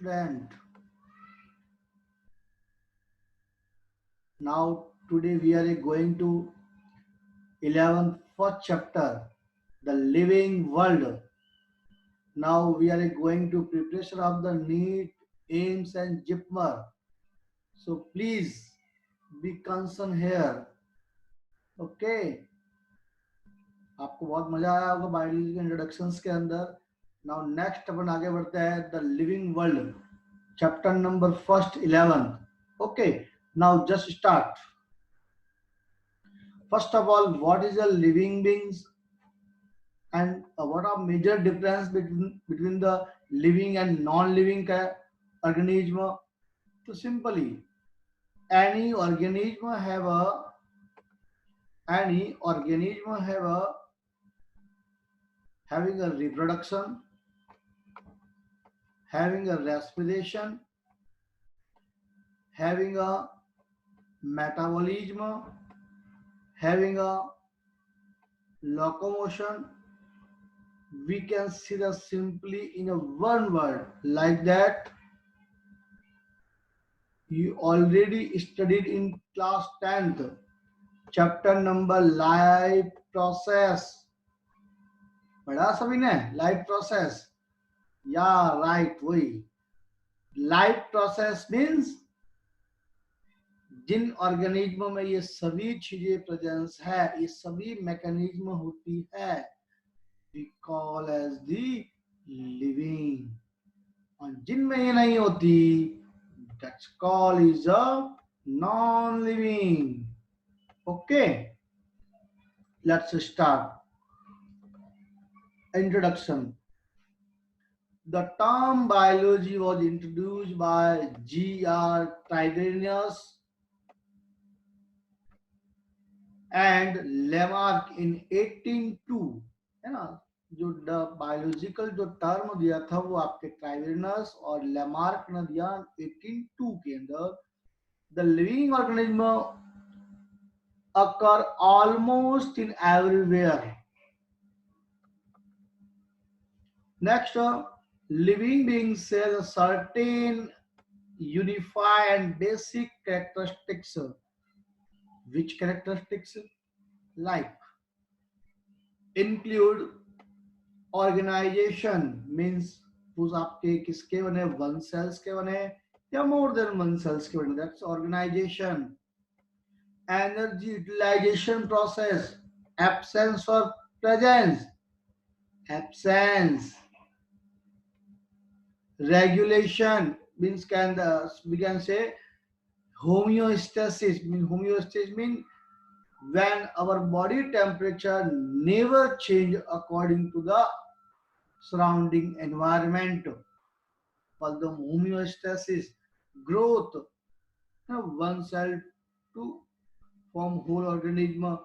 student. Now today we are going to 11th first chapter, the living world. Now we are going to preparation of the NEET, AIMS and JIPMER. So please be concerned here. Okay. आपको बहुत मजा आया होगा biology के introductions के अंदर. Now next अपन आगे बढ़ते हैं the living world chapter number first 11. Okay, now just start. First of all, what is a living beings and what are major difference between the living and non-living organism? So simply, any organism have a any organism have a having a reproduction, having a respiration, having a metabolism, having a locomotion. We can see the simply in a one word like that. You already studied in class 10th chapter number life process. पढ़ा सभी ने life process? या right, वही life process means जिन organism में ये सभी चीजें presence है, ये सभी मैकेनिज्म होती है, we call as the living. और जिनमें ये नहीं होती, that's called is a non-living. Okay, let's start. Introduction. The term biology was introduced by G.R. Tridenius and Lamarck in 1802. है ना, जो बायोलॉजिकल जो टर्म दिया था वो आपके ट्राइवेरियस और लेमार्क ने दिया 1802 के अंदर. The living organism occur almost in everywhere. Next, living beings share a certain unified and basic characteristics. Which characteristics? Like include organization, means उस आपके किसके बने, वन सेल्स के बने या मोर देन वन सेल्स के बने, that's organization. Energy utilization process, absence or presence, absence. Regulation means we can say homeostasis. Homeostasis means when our body temperature never change according to the surrounding environment. For the homeostasis, growth, one cell to form whole organism,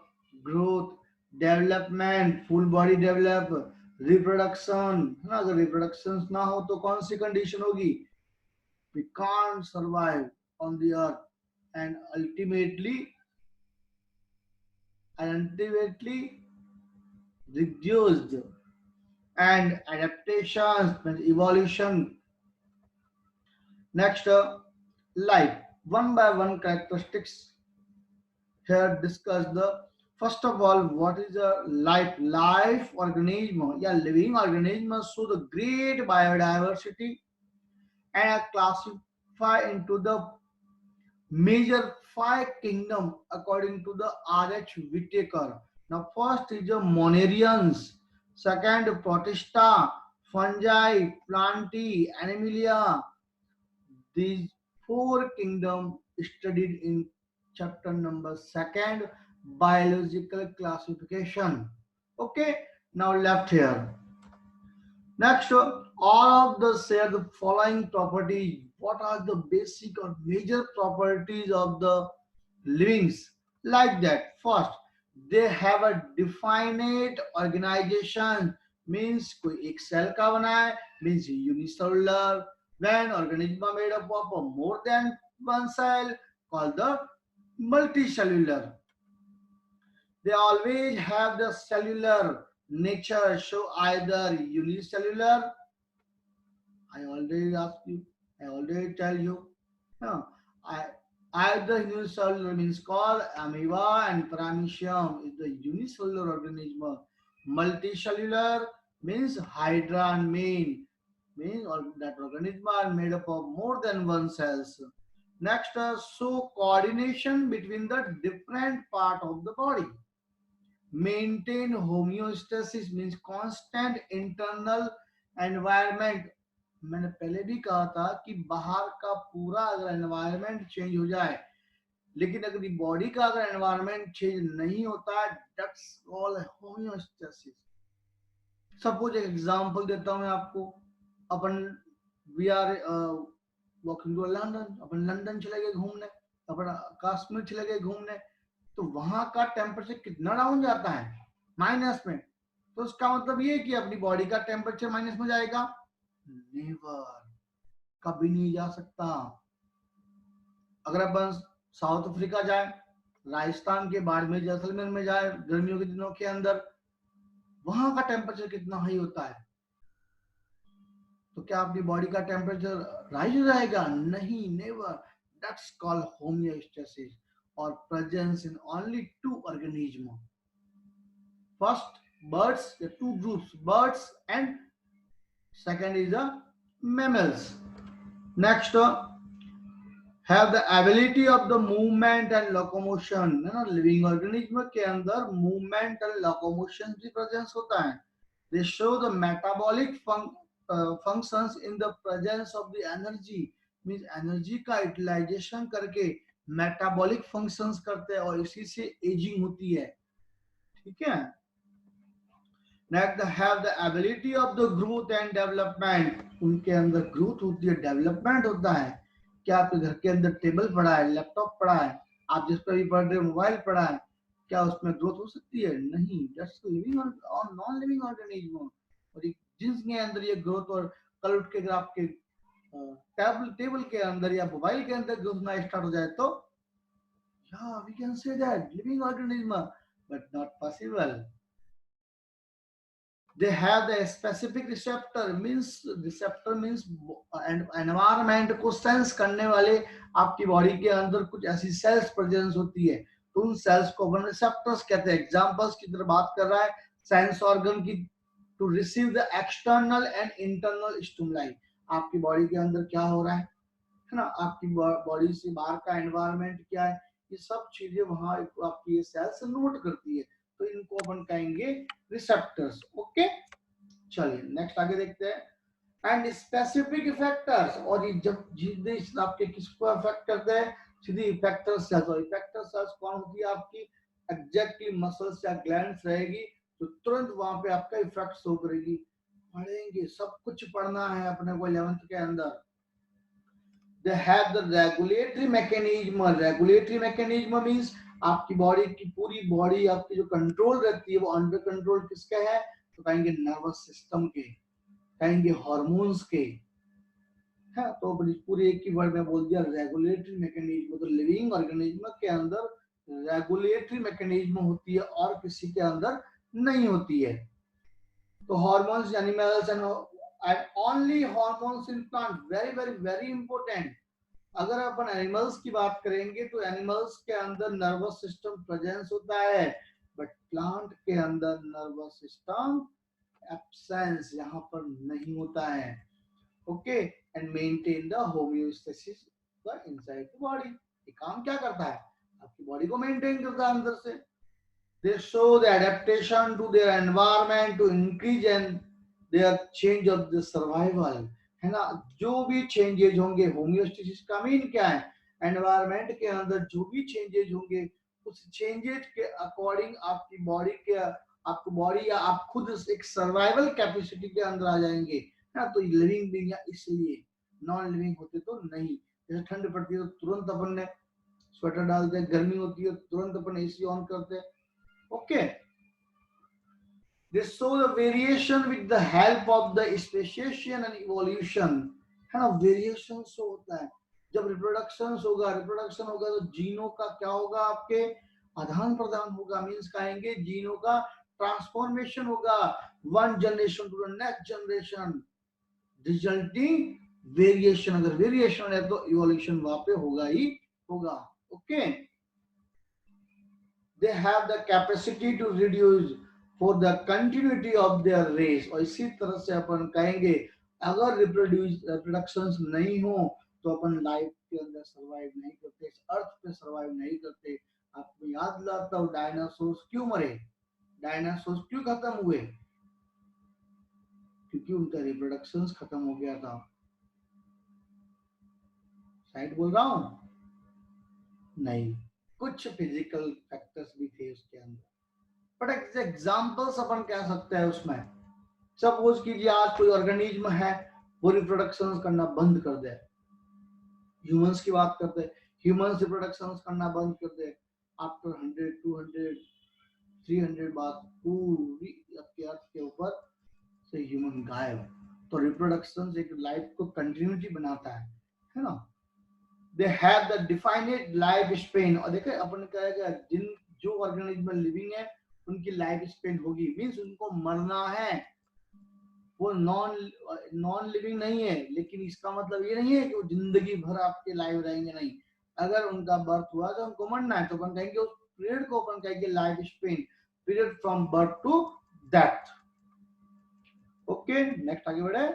growth, development, full body develop, reproduction. अगर reproduction ना हो तो कौन सी condition होगी? We can't survive on the earth, and ultimately reduced. And adaptations means evolution. Next, life. One by one characteristics here discuss. The first of all, what is a life organism? Yeah, living organisms show the great biodiversity and are classified into the major five kingdom according to the R.H. Whitaker. Now, first is the Monarians, second Protista, fungi, plantae, animalia. These four kingdom studied in chapter number second, biological classification. Okay, now left here. Next, all of the share the following properties. What are the basic or major properties of the livings? Like that. First, they have a definite organization. Means कोई एक cell का बना है, means unicellular. When organism are made up of more than one cell, called the multicellular. They always have the cellular nature, show either unicellular. I already asked you. I already tell you. No, I either unicellular means called amoeba and paramecium is the unicellular organism. Multicellular means hydra and main means that organism are made up of more than one cells. Next, so coordination between the different part of the body. Maintain homeostasis means constant internal environment. मैंने पहले भी कहा था कि बाहर का पूरा अगर एनवायरनमेंट चेंज हो जाए, लेकिन अगर बॉडी का अगर एनवायरनमेंट चेंज नहीं होता है, दैट्स कॉल्ड होमियोस्टेसिस. सपोज एक एग्जांपल देता हूं मैं आपको. अपन we are walking to London, अपन लंदन चले गए घूमने, अपन कश्मीर चले गए घूमने, तो वहां का टेम्परेचर कितना डाउन जाता है, माइनस में. तो उसका मतलब ये कि अपनी बॉडी का टेम्परेचर माइनस में जाएगा? नेवर, कभी नहीं जा सकता. अगर अपन साउथ अफ्रीका जाए, राजस्थान के बाड़मेर जैसलमेर में जाए गर्मियों के दिनों के अंदर, वहां का टेम्परेचर कितना हाई होता है, तो क्या अपनी बॉडी का टेम्परेचर राइज हो जाएगा? नहीं, नेवर. दैट्स कॉल्ड होमियोस्टेसिस और presence in only two organism. First birds, the two groups, birds and second is the mammals. Next, have the ability of the movement and locomotion. है ना, living organism के अंदर movement and locomotion भी presence होता है. They show the metabolic functions in the presence of the energy. means energy का utilisation करके metabolic functions करते हैं और इसी से एजिंग होती है. ठीक है. Next, have the ability of the growth and development. उनके अंदर ग्रोथ होती है, डेवलपमेंट होता है. क्या आपके घर के अंदर टेबल पड़ा है, लैपटॉप पड़ा है, आप जिस पर भी पढ़ रहे हो, मोबाइल पड़ा है, क्या उसमें ग्रोथ हो सकती है? नहीं. दैट्स लिविंग और नॉन लिविंग ऑर्गेनिज्म. और जिसके अंदर ये ग्रोथ, और कल उठ के अगर आपके टेबल के अंदर या मोबाइल के अंदर ग्रोथ ना स्टार्ट हो जाए तो we can say that living organism, but not possible. They have the specific receptor means environment को सेंस करने वाले आपकी बॉडी के अंदर कुछ ऐसी सेल्स प्रेजेंस होती है, तो उन सेल्स को अपन रिसेप्टर्स कहते हैं. एग्जांपल्स की तरह बात कर रहा है सेंस ऑर्गन की. To receive the external and internal stimuli. आपकी बॉडी के अंदर क्या हो रहा है ना, आपकी बॉडी से बाहर का एनवायरनमेंट क्या है, ये सब चीजें वहां आपकी ये सेल्स नोट करती है, तो इनको अपन कहेंगे रिसेप्टर्स. ओके, चलिए नेक्स्ट आगे देखते हैं. And specific effectors. और ये जब जितने आपके किसको अफेक्ट करते हैं? सीधी इफेक्टर सेल्स. और इफेक्टर सेल्स कौन होती है? आपकी एग्जैक्टली मसल्स या ग्लैंड्स रहेगी, तो तुरंत वहां पे आपका इफेक्ट शो करेगी. पढ़ेंगे, सब कुछ पढ़ना है अपने को 11th के अंदर. They have the regulatory mechanism. Regulatory mechanism means आपकी बॉडी की पूरी बॉडी आपकी जो कंट्रोल रहती है वो अंडर कंट्रोल किसका है? तो कहेंगे नर्वस सिस्टम के, कहेंगे हार्मोन्स के. है तो पूरी एक ही वर्ड में बोल दिया रेगुलेटरी मैकेनिज्म. तो लिविंग ऑर्गेनिज्म के अंदर रेगुलेटरी मैकेनिज्म होती है और किसी के अंदर नहीं होती है. तो hormones animals and only hormones in plant. Very very very important. अगर अपन एनिमल्स की बात करेंगे तो एनिमल्स के अंदर नर्वस सिस्टम प्रेजेंस होता है, बट प्लांट के अंदर नर्वस सिस्टम एब्सेंस यहाँ पर नहीं होता है. Okay. And maintain the homeostasis inside the body. ये काम क्या करता है? आपकी बॉडी को मेंटेन करता है अंदर से. They show the adaptation to their environment to increase and their change of the survival. है ना, जो भी चेंजेज होंगे, होमियोस्टेसिस का मीन क्या है? एनवायरमेंट के अंदर जो भी चेंजेज होंगे, उस चेंजेज के अकॉर्डिंग आपकी बॉडी के, आपको बॉडी या आप खुद एक सर्वाइवल कैपेसिटी के अंदर आ जाएंगे. है ना, तो लिविंग बीइंग इसलिए, नॉन लिविंग होते तो नहीं. जैसे ठंड पड़ती है तो तुरंत अपन ने स्वेटर डालते हैं, गर्मी होती है तुरंत अपन एसी ऑन करते हैं. Okay. They show the variation with the help of the speciation and evolution. है ना, वेरिएशन शो होता है. जब रिप्रोडक्शन होगा तो जीनों का क्या होगा? आपके आदान प्रदान होगा. मीन्स कहेंगे जीनों का ट्रांसफॉर्मेशन होगा one generation to the next generation, resulting variation, अगर वेरिएशन है तो इवोल्यूशन वहां पे होगा ही होगा। Okay, they have the capacity to reduce for the continuity of their race. और इसी तरह से अपन कहेंगे अगर रिप्रोडक्शन नहीं हो तो अपन लाइफ के अंदर सरवाइव नहीं करते, इस अर्थ पे सरवाइव नहीं करते। आपको याद लाता हूँ डायनासोर्स क्यों मरे, डायनासोर्स क्यों खत्म हुए, क्योंकि उनका रिप्रोडक्शन खत्म हो गया था। शायद बोल रहा हूँ, नहीं, कुछ फिजिकल फैक्टर्स भी थे उसके अंदर, बट एग्जाम्पल्स अपन कह सकते हैं उसमें। सपोज कीजिए आज कोई ऑर्गेनिज्म है, वो रिप्रोडक्शन करना बंद कर दे, ह्यूमंस की बात करते हैं, ह्यूमंस रिप्रोडक्शन करना बंद कर दे, आफ्टर 100 200 300 बाद पूरी आपके अर्थ के ऊपर से ह्यूमन गायब, तो रिप्रोडक्शन एक लाइफ को कंटिन्यूटी बनाता है ना। दे have the defined life span, और देखिए अपन कहेगा जिन जो ऑर्गेनिज्म लिविंग है उनकी लाइफ स्पेन होगी, मींस उनको मरना है, वो नॉन नॉन लिविंग नहीं है, लेकिन इसका मतलब ये नहीं है कि वो जिंदगी भर आपके लाइव रहेंगे, नहीं। अगर उनका बर्थ हुआ तो उनको मरना है, तो अपन कहेंगे उस पीरियड को अपन कहेंगे life span, period from birth to death. Okay, next आगे बढ़े।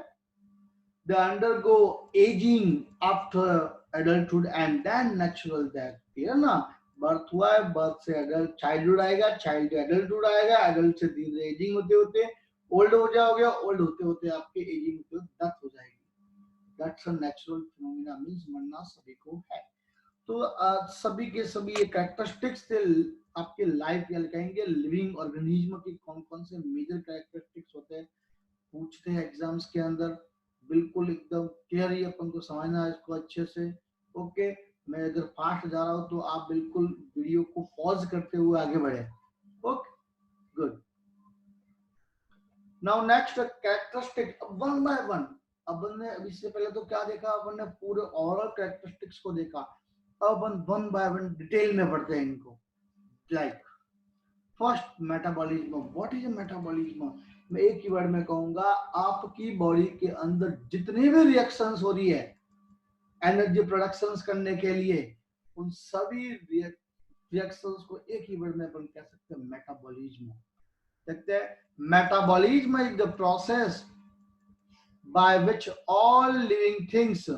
They undergo aging after adulthood and then natural death। है ना, बर्थ हुआ है, बर्थ से अडल्ट चाइल्डहुड आएगा, चाइल्ड से एडल्टहुड आएगा, एडल्ट से धीरे धीरे एजिंग होते होते ओल्ड हो जाओगे, ओल्ड होते होते आपके एजिंग होते होते डेथ हो जाएगी। That's a natural phenomena, means मरना सभी को है। तो सभी के सभी ये कैरेक्टरिस्टिक्स थे आपके लाइफ या कहेंगे लिविंग ऑर्गेनिज्म की, कौन कौन से मेजर कैरेक्टरिस्टिक्स होते हैं पूछते हैं एग्जाम्स के अंदर, बिल्कुल एकदम क्लियर ही अपन को समझना है इसको अच्छे से। ओके, मैं अगर फास्ट जा रहा हूँ तो आप बिल्कुल वीडियो को पॉज करते हुए आगे बढ़े। Okay, good. Now next characteristic one by one. अपन ने अभी इससे पहले तो क्या देखा, अपन ने पूरे ओवरऑल कैरेक्टरिस्टिक्स को देखा, अब अपन वन बाय वन डिटेल में पढ़ते हैं इनको। Like first metabolism, what is metabolism. मैं एक ही वर्ड में कहूंगा, आपकी बॉडी के अंदर जितनी भी रिएक्शंस हो रही है एनर्जी प्रोडक्शंस करने के लिए, उन सभी रिएक्शंस को एक ही वर्ड में अपन कह सकते हैं मेटाबॉलिज्म। देखते हैं, metabolism is the process by which all living things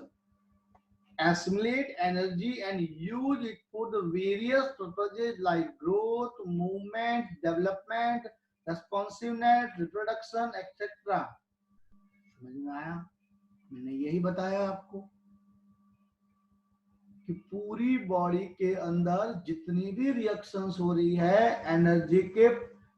assimilate energy and use it for the various purposes like growth, movement, development, responsiveness, reproduction, etc। समझ में आया, मैंने यही बताया आपको कि पूरी बॉडी के अंदर जितनी भी रिएक्शंस हो रही है एनर्जी के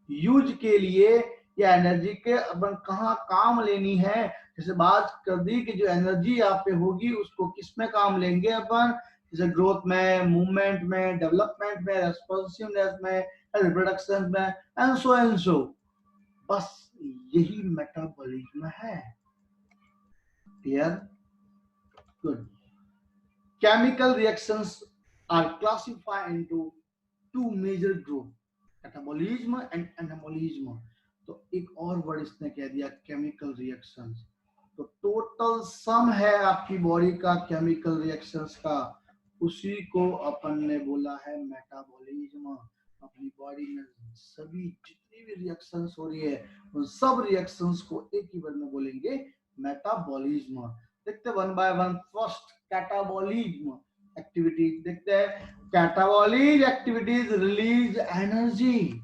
यूज के लिए या एनर्जी के अपन कहाँ काम लेनी है, जैसे बात कर दी कि जो एनर्जी यहाँ पे होगी उसको किस में काम लेंगे अपन, जैसे ग्रोथ में, मूवमेंट में, डेवलपमेंट में, रेस्पॉन्सिवनेस में, रिप्रोडक्शन में, एंड सो। बस यही मेटाबॉलिज्म है। Clear, good. Chemical reactions are classified into two major groups, catabolism and anabolism। तो एक और वर्ड इसने कह दिया केमिकल रिएक्शंस। तो टोटल सम है आपकी बॉडी का केमिकल रिएक्शंस का, उसी को अपन ने बोला है मेटाबॉलिज्म। अपनी बॉडी में सभी जितनी भी रिएक्शंस हो रही है उन सब रिएक्शंस को एक ही वर्ड में बोलेंगे मेटाबॉलिज्म। देखते one by one. First catabolism activities देखते हैं। Catabolic activities release energy.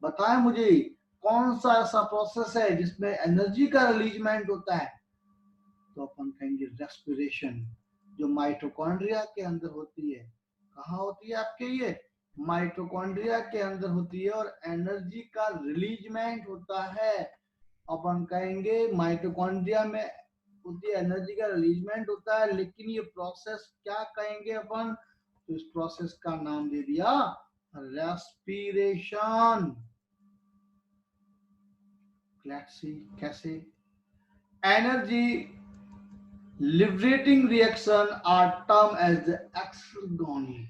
बताएं मुझे कौन सा ऐसा प्रोसेस है जिसमें एनर्जी का रिलीजमेंट होता है, तो अपन कहेंगे रेस्पिरेशन, जो माइटोकॉन्ड्रिया के अंदर होती है। कहाँ होती है आपके, ये माइटोकॉन्ड्रिया के अंदर होती है, और एनर्जी का रिलीजमेंट होता है। अपन कहेंगे माइटोकॉन्ड्रिया में होती है, एनर्जी का रिलीजमेंट होता है, लेकिन ये प्रोसेस क्या कहेंगे अपन, तो इस प्रोसेस का नाम दे दिया रेस्पिरेशन। लेट्स सी कैसे। Energy liberating reaction are term as exergonic.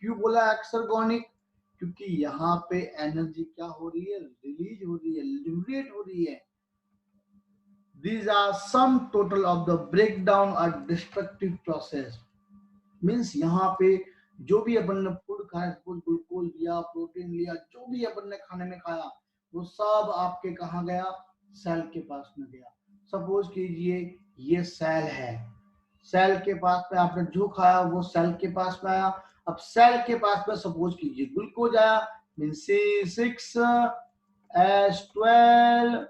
क्यों बोला एक्सर्गोनिक, क्योंकि यहाँ पे एनर्जी क्या हो रही है, रिलीज हो रही है, लिबरेट हो रही है। These are sum total of the breakdown or destructive process. Means यहाँ पे जो भी अपन ने फूड खाया, सपोज ग्लूकोज लिया, प्रोटीन लिया, जो भी अपन ने खाने में खाया, वो सब आपके कहाँ गया? सेल के पास में गया। सपोज कीजिए ये सेल है, सेल के पास में आपने जो खाया वो सेल के पास में आया। अब सेल के पास में सपोज कीजिए ग्लूकोज आया, मीन्स C6H12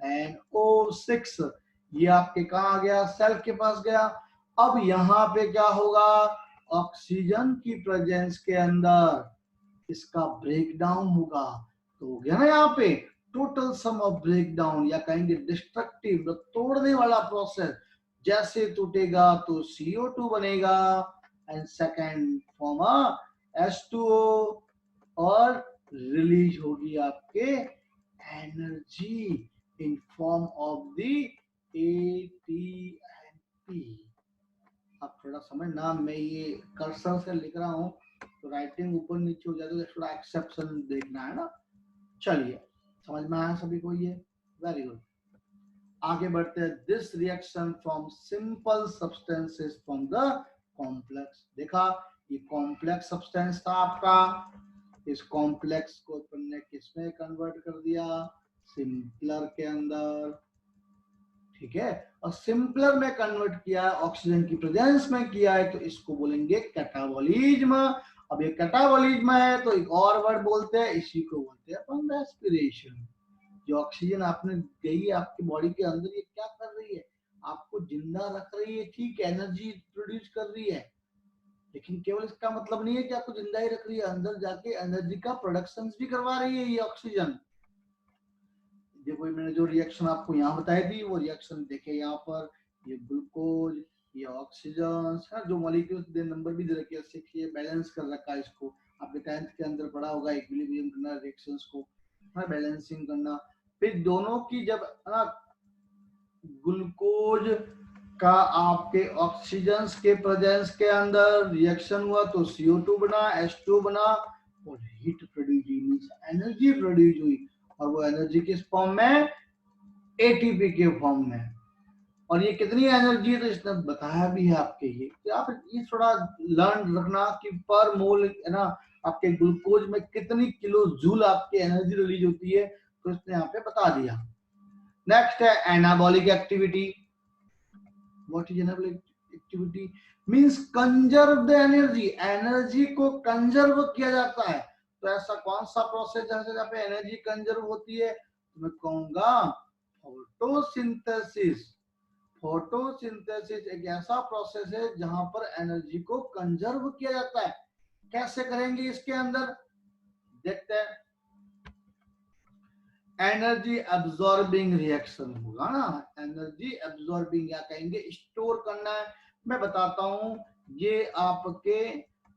NO6, ये आपके कहाँ गया? सेल के पास गया। अब यहाँ पे क्या होगा? ऑक्सीजन की प्रेजेंस के अंदर इसका ब्रेकडाउन होगा। तो हो गया ना यहाँ पे टोटल सम ऑफ ब्रेकडाउन, या कहेंगे डिस्ट्रक्टिव, तोड़ने वाला प्रोसेस। जैसे टूटेगा तो CO2 बनेगा एंड सेकेंड फॉर्म H2O, और रिलीज होगी आपके energy in form of the ATP। अब थोड़ा समझना, मैं ये कर्सर से लिख रहा हूँ तो राइटिंग ऊपर नीचे हो जाता है, थोड़ा एक्सेप्शन देखना है ना। चलिए, समझ में आया सभी को ये? Very good. आगे बढ़ते हैं। This reaction from simple substances from the complex. देखा, ये कॉम्प्लेक्स सब्सटेंस था आपका, इस कॉम्प्लेक्स को अपन ने किसमें कन्वर्ट कर दिया? सिंपलर के अंदर। ठीक है, और सिंपलर में कन्वर्ट किया है, ऑक्सीजन की प्रेजेंस में किया है, तो इसको बोलेंगे कैटाबॉलिज्म। अब ये कैटाबॉलिज्म है तो एक और वर्ड बोलते हैं, इसी को बोलते हैं अपन रेस्पिरेशन। जो ऑक्सीजन आपने गई है आपकी बॉडी के अंदर, ये क्या कर रही है? आपको जिंदा रख रही है, ठीक, एनर्जी प्रोड्यूस कर रही है, लेकिन केवल इसका मतलब नहीं है कि आपको जिंदा ही रख रही है, अंदर जाके एनर्जी का प्रोडक्शन भी करवा रही है ये ऑक्सीजन। देखो मैंने जो रिएक्शन आपको यहाँ बताई थी, वो रिएक्शन देखे यहाँ पर, ये ग्लूकोज, ये ऑक्सीजन, जो मॉलिक्यूल्स दे नंबर भी दे रखे हैं, सीखिए बैलेंस कर रखा है इसको। आपने 10th के अंदर पढ़ा होगा इक्विलिब्रियम करना, रिएक्शंस को बैलेंसिंग करना। फिर दोनों की जब ना ग्लूकोज का आपके ऑक्सीजन के प्रेजेंस के अंदर रिएक्शन हुआ तो CO2 बना, H2 बना, और हीट प्रोड्यूस हुई, एनर्जी प्रोड्यूस हुई, और वो एनर्जी किस फॉर्म में? ATP के फॉर्म में। और ये कितनी एनर्जी है तो इसने बताया भी है आपके ये, तो आप ये थोड़ा लर्न रखना कि पर मोल है ना आपके ग्लूकोज में कितनी किलो जूल आपकी एनर्जी रिलीज होती है, तो इसने यहाँ पे बता दिया। नेक्स्ट है anabolic activity. What is anabolic activity? Means conserve the energy, energy को कंजर्व किया जाता है। तो ऐसा कौन सा प्रोसेस जहाँ पे एनर्जी कंजर्व होती है? तो मैं कहूंगा फोटोसिंथेसिस। फोटोसिंथेसिस एक ऐसा प्रोसेस है जहां पर एनर्जी को कंजर्व किया जाता है। कैसे करेंगे इसके अंदर? देखते हैं। एनर्जी एब्जॉर्बिंग रिएक्शन होगा ना, एनर्जी एब्जॉर्बिंग, या कहेंगे स्टोर करना है। मैं बताता हूं, ये आपके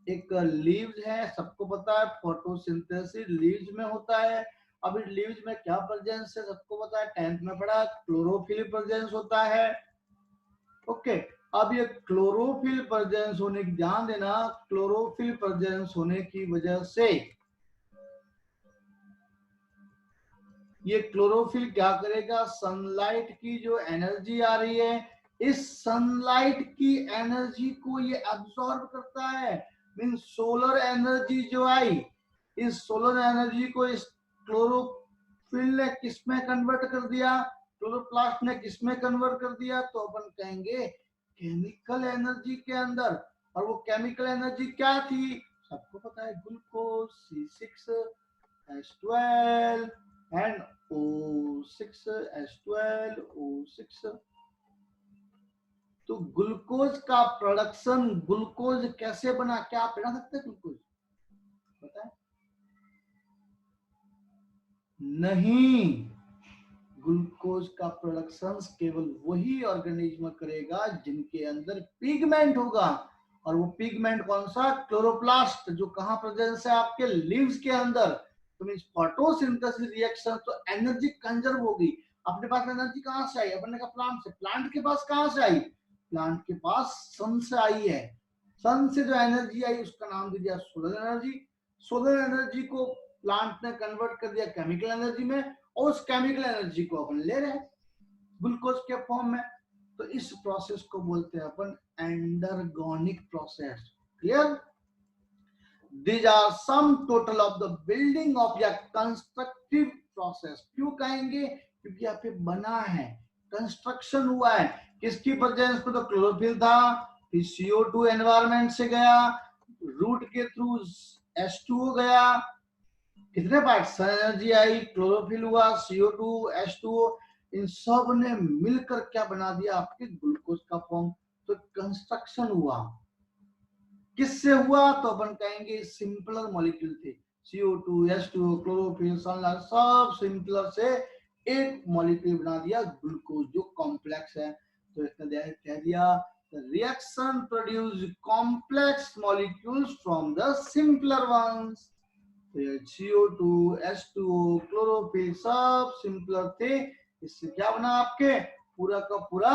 एक लीव्स है, सबको पता है फोटोसिंथेसिस लीव्स में होता है। अब इस लीव्स में क्या प्रेजेंस है सबको पता है, 10th में पढ़ा, क्लोरोफिल प्रेजेंस होता है। ओके, अब ये क्लोरोफिल प्रेजेंस होने की, ध्यान देना, क्लोरोफिल प्रेजेंस होने की वजह से ये क्लोरोफिल क्या करेगा? सनलाइट की जो एनर्जी आ रही है, इस सनलाइट की एनर्जी को ये एब्सॉर्ब करता है। मीन सोलर एनर्जी जो आई, इस सोलर एनर्जी को इस क्लोरोफिल ने किसमें कन्वर्ट कर दिया? क्लोरोप्लास्ट ने किसमें कन्वर्ट कर दिया? तो अपन कहेंगे केमिकल एनर्जी के अंदर। और वो केमिकल एनर्जी क्या थी? सबको पता है, glucose, C6H12 and O6, H12 O6। तो ग्लूकोज का प्रोडक्शन, ग्लूकोज कैसे बना? क्या आप बना सकते हैं ग्लूकोज? पता है? नहीं, ग्लूकोज का प्रोडक्शन केवल वही ऑर्गेनिज्म करेगा जिनके अंदर पिगमेंट होगा। और वो पिगमेंट कौन सा? क्लोरोप्लास्ट, जो कहां प्रेजेंस है? आपके लीव्स के अंदर। तो मींस फोटोसिंथेसिस रिएक्शन तो एनर्जी कंजर्व होगी। अपने पास एनर्जी कहां से आई? अपने का प्लांट से। प्लांट के पास कहां से आई? प्लांट के पास सन से आई है। सन से जो एनर्जी आई उसका नाम दे दिया सोलर एनर्जी। सोलर एनर्जी को प्लांट ने कन्वर्ट कर दिया केमिकल एनर्जी में, और उस केमिकल एनर्जी को अपन ले रहे हैं। ग्लूकोज के फॉर्म में। तो इस प्रोसेस को बोलते हैं अपन endergonic process. Clear? These are sum total of the building of या कंस्ट्रक्टिव प्रोसेस। क्यों कहेंगे? क्योंकि यहाँ पे बना है, कंस्ट्रक्शन हुआ है। किसकी प्रेजेंस में? तो क्लोरोफिल था, फिर CO2 एनवायरमेंट से गया, रूट के थ्रू H2O गया, कितने पार्ट? एनर्जी आई, क्लोरोफिल हुआ, CO2, H2O, इन सब ने मिलकर क्या बना दिया? आपके ग्लूकोज का फॉर्म। तो कंस्ट्रक्शन हुआ। किससे हुआ? तो अपन कहेंगे सिंपलर मॉलिक्यूल थे, CO2, H2O, क्लोरोफिल, सनलाइट, सब सिंपलर से एक मॉलिक्यूल बना दिया ग्लूकोज, जो कॉम्प्लेक्स है। तो इसने कह दिया reaction produce complex molecules from the simpler ones. तो CO2, H2O, क्लोरोफिल सब सिंपलर थे। इससे क्या बना? आपके पूरा का पूरा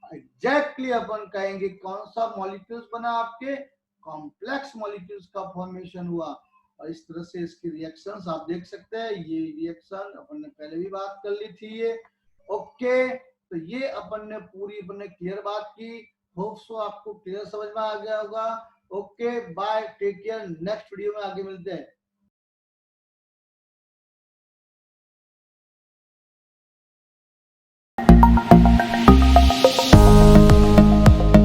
एग्जैक्टली अपन कहेंगे कौन सा मॉलिक्यूल्स बना? आपके कॉम्प्लेक्स मॉलिक्यूल्स का फॉर्मेशन हुआ। और इस तरह से इसकी रिएक्शंस आप देख सकते हैं। ये रिएक्शन अपन ने पहले भी बात कर ली थी ये। ओके, तो ये अपन ने पूरी क्लियर बात की। होप सो आपको क्लियर समझ में आ गया होगा। Okay, bye, take care, next video में आगे मिलते हैं।